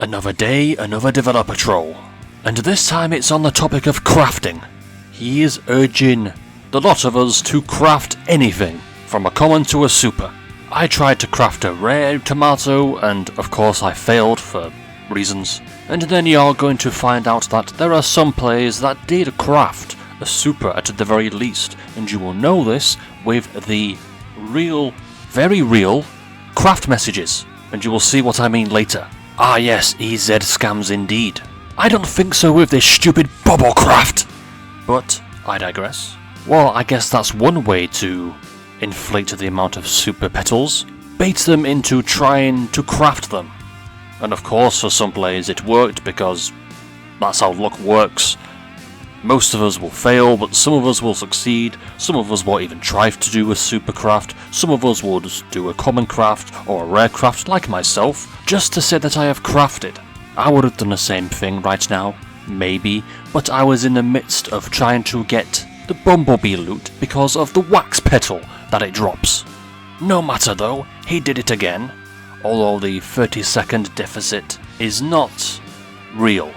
Another day, another developer troll. And this time it's on the topic of crafting. He is urging the lot of us to craft anything, from a common to a super. I tried to craft a rare tomato, and of course I failed for reasons. And then you're going to find out that there are some players that did craft a super at the very least, and you will know this with the very real craft messages, and you will see what I mean later. Ah yes, EZ scams indeed. I don't think so with this stupid Bubblecraft! But I digress. Well, I guess that's one way to inflate the amount of super petals. Bait them into trying to craft them. And of course for some players it worked because that's how luck works. Most of us will fail, but some of us will succeed, some of us won't even try to do a super craft, some of us will just do a common craft or a rare craft like myself, just to say that I have crafted. I would have done the same thing right now, maybe, but I was in the midst of trying to get the Bumblebee loot because of the wax petal that it drops. No matter though, he did it again, although the 30-second deficit is not real.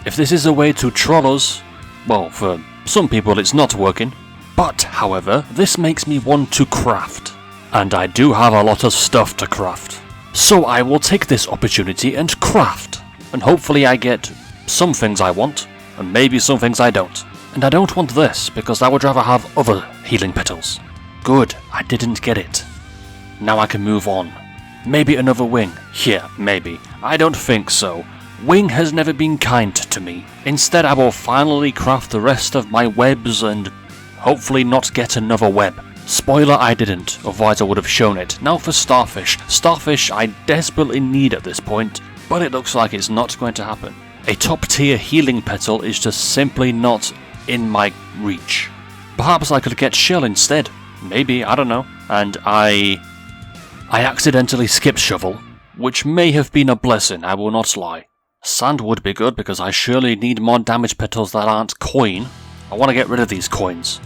If this is a way to troll us, well, for some people it's not working. But, however, this makes me want to craft. And I do have a lot of stuff to craft. So I will take this opportunity and craft. And hopefully I get some things I want, and maybe some things I don't. And I don't want this, because I would rather have other healing petals. Good, I didn't get it. Now I can move on. Maybe another wing. Yeah, maybe. I don't think so. Wing has never been kind to me. Instead, I will finally craft the rest of my webs and hopefully not get another web. Spoiler, I didn't, otherwise I would have shown it. Now for Starfish. Starfish I desperately need at this point, but it looks like it's not going to happen. A top tier healing petal is just simply not in my reach. Perhaps I could get Shell instead. Maybe, I don't know. And I accidentally skipped Shovel, which may have been a blessing, I will not lie. Sand would be good because I surely need more damage petals that aren't coin. I want to get rid of these coins.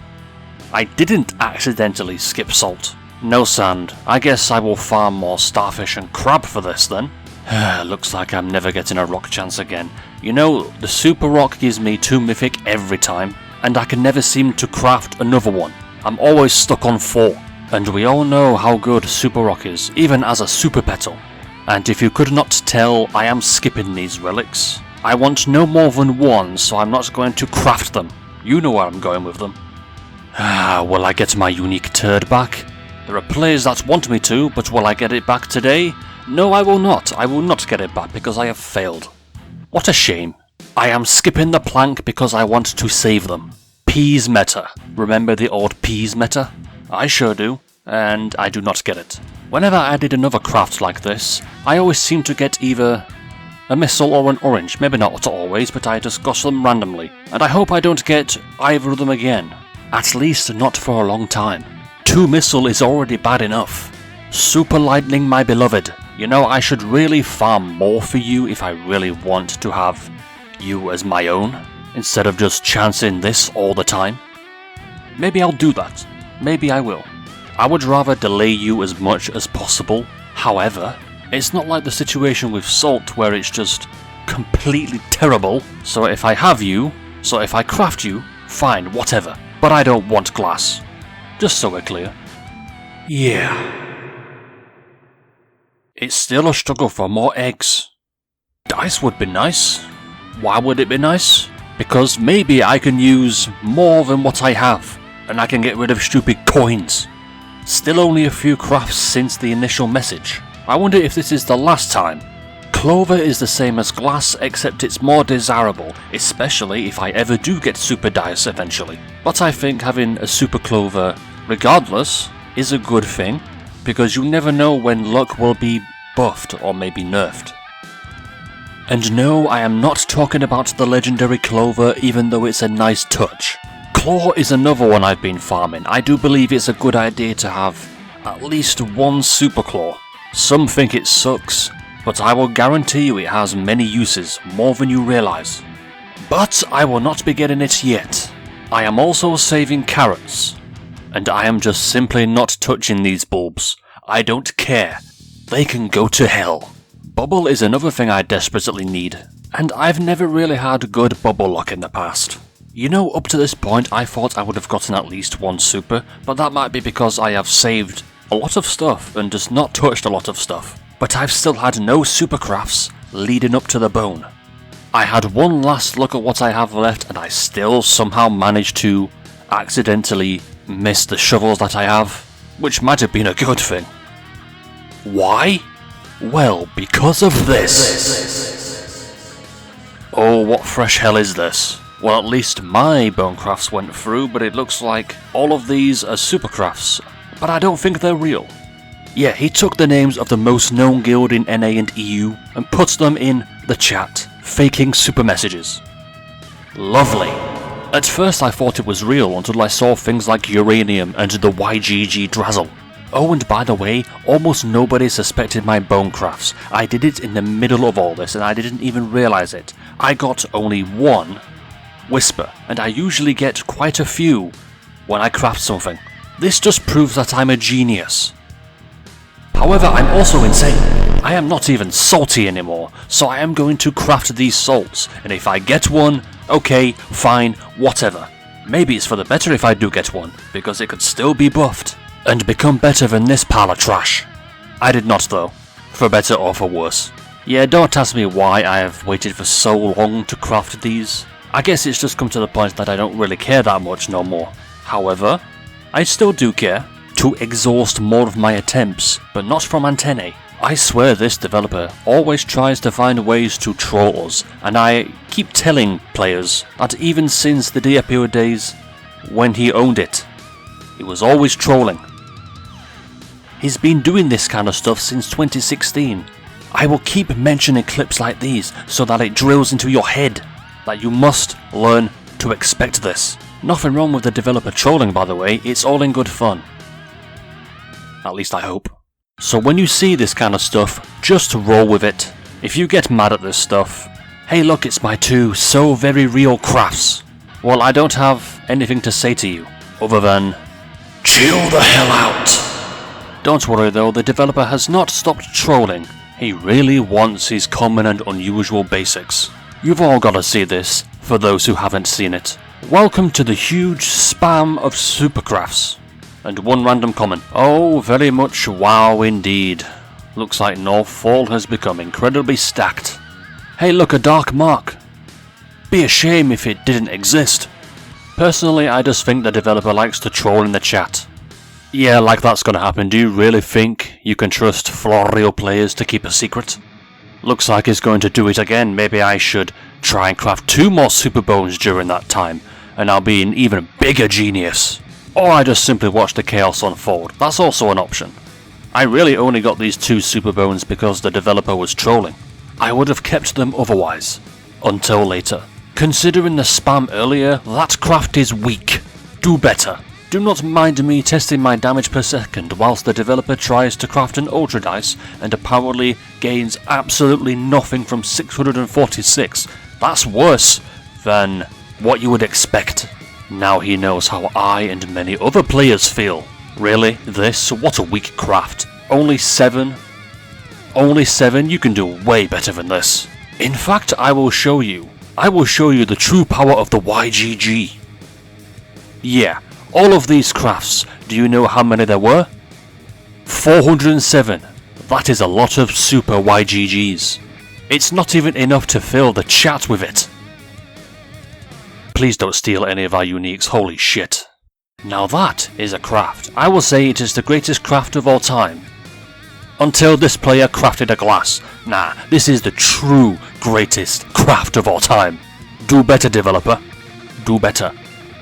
I didn't accidentally skip salt. No sand. I guess I will farm more starfish and crab for this then. Looks like I'm never getting a rock chance again. You know, the super rock gives me 2 mythic every time, and I can never seem to craft another one. I'm always stuck on 4. And we all know how good super rock is, even as a super petal. And if you could not tell, I am skipping these relics. I want no more than 1, so I'm not going to craft them. You know where I'm going with them. Will I get my unique turd back? There are players that want me to, but will I get it back today? No, I will not. I will not get it back because I have failed. What a shame. I am skipping the plank because I want to save them. Peas meta. Remember the old peas meta? I sure do, and I do not get it. Whenever I did another craft like this, I always seem to get either a missile or an orange. Maybe not always, but I just got them randomly. And I hope I don't get either of them again. At least not for a long time. 2 missile is already bad enough. Super lightning, my beloved. You know, I should really farm more for you if I really want to have you as my own, instead of just chancing this all the time. Maybe I'll do that. Maybe I will. I would rather delay you as much as possible. However, it's not like the situation with Salt where it's just completely terrible. So if I craft you, fine, whatever. But I don't want glass. Just so we're clear. Yeah. It's still a struggle for more eggs. Dice would be nice. Why would it be nice? Because maybe I can use more than what I have, and I can get rid of stupid coins. Still only a few crafts since the initial message. I wonder if this is the last time. Clover is the same as glass, except it's more desirable, especially if I ever do get super dice eventually. But I think having a super clover, regardless, is a good thing, because you never know when luck will be buffed or maybe nerfed. And no, I am not talking about the legendary clover, even though it's a nice touch. Claw is another one I've been farming. I do believe it's a good idea to have at least 1 super claw. Some think it sucks, but I will guarantee you it has many uses, more than you realise. But I will not be getting it yet. I am also saving carrots. And I am just simply not touching these bulbs. I don't care. They can go to hell. Bubble is another thing I desperately need, and I've never really had good bubble luck in the past. You know, up to this point I thought I would have gotten at least one super, but that might be because I have saved a lot of stuff and just not touched a lot of stuff. But I've still had no super crafts leading up to the bone. I had one last look at what I have left and I still somehow managed to accidentally miss the shovels that I have, which might have been a good thing. Why? Well, because of this. Oh, what fresh hell is this? Well, at least my bone crafts went through, but it looks like all of these are super crafts, but I don't think they're real. Yeah, he took the names of the most known guild in NA and EU and put them in the chat, faking super messages. Lovely. At first I thought it was real until I saw things like Uranium and the YGG Drazzle. Oh, and by the way, almost nobody suspected my bone crafts. I did it in the middle of all this and I didn't even realise it. I got only one Whisper, and I usually get quite a few when I craft something. This just proves that I'm a genius. However, I'm also insane. I am not even salty anymore, so I am going to craft these salts, and if I get one, okay, fine, whatever. Maybe it's for the better if I do get one, because it could still be buffed and become better than this pile of trash. I did not though, for better or for worse. Yeah, don't ask me why I have waited for so long to craft these. I guess it's just come to the point that I don't really care that much no more. However, I still do care to exhaust more of my attempts, but not from Antennae. I swear this developer always tries to find ways to troll us, and I keep telling players that even since the Diapio days when he owned it, he was always trolling. He's been doing this kind of stuff since 2016. I will keep mentioning clips like these so that it drills into your head that you must learn to expect this. Nothing wrong with the developer trolling, by the way, it's all in good fun. At least I hope. So when you see this kind of stuff, just roll with it. If you get mad at this stuff, hey look, it's my two so very real crafts. Well, I don't have anything to say to you, other than chill the hell out. Don't worry though, the developer has not stopped trolling. He really wants his common and unusual basics. You've all got to see this, for those who haven't seen it. Welcome to the huge spam of supercrafts. And one random comment. Oh, very much wow indeed. Looks like Northfall has become incredibly stacked. Hey look, a dark mark. Be a shame if it didn't exist. Personally, I just think the developer likes to troll in the chat. Yeah, like that's gonna happen. Do you really think you can trust Florio players to keep a secret? Looks like he's going to do it again. Maybe I should try and craft 2 more super bones during that time, and I'll be an even bigger genius. Or I just simply watch the chaos unfold. That's also an option. I really only got these 2 super bones because the developer was trolling. I would have kept them otherwise. Until later. Considering the spam earlier, that craft is weak. Do better. Do not mind me testing my damage per second whilst the developer tries to craft an Ultra Dice and apparently gains absolutely nothing from 646. That's worse than what you would expect. Now he knows how I and many other players feel. Really? This? What a weak craft. Only 7? Only 7? You can do way better than this. In fact, I will show you. I will show you the true power of the YGG. Yeah. All of these crafts, do you know how many there were? 407. That is a lot of super YGGs. It's not even enough to fill the chat with it. Please don't steal any of our uniques, holy shit. Now that is a craft. I will say it is the greatest craft of all time. Until this player crafted a glass. Nah, this is the true greatest craft of all time. Do better, developer. Do better.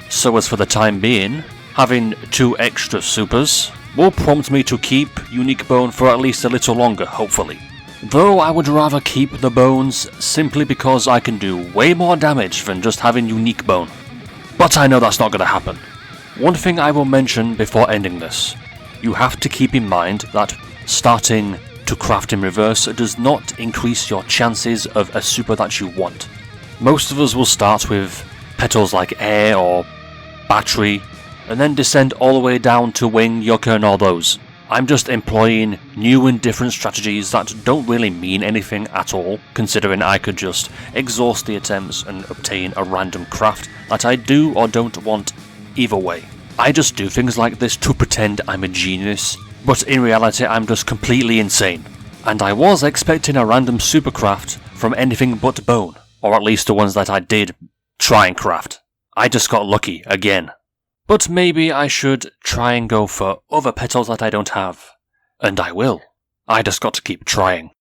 So as for the time being, having 2 extra supers will prompt me to keep Unique Bone for at least a little longer, hopefully. Though I would rather keep the bones simply because I can do way more damage than just having Unique Bone. But I know that's not going to happen. One thing I will mention before ending this. You have to keep in mind that starting to craft in reverse does not increase your chances of a super that you want. Most of us will start with petals like Air or Battery, and then descend all the way down to Wing, Yucca and all those. I'm just employing new and different strategies that don't really mean anything at all, considering I could just exhaust the attempts and obtain a random craft that I do or don't want either way. I just do things like this to pretend I'm a genius, but in reality I'm just completely insane. And I was expecting a random supercraft from anything but bone, or at least the ones that I did try and craft. I just got lucky again. But maybe I should try and go for other petals that I don't have. And I will. I just got to keep trying.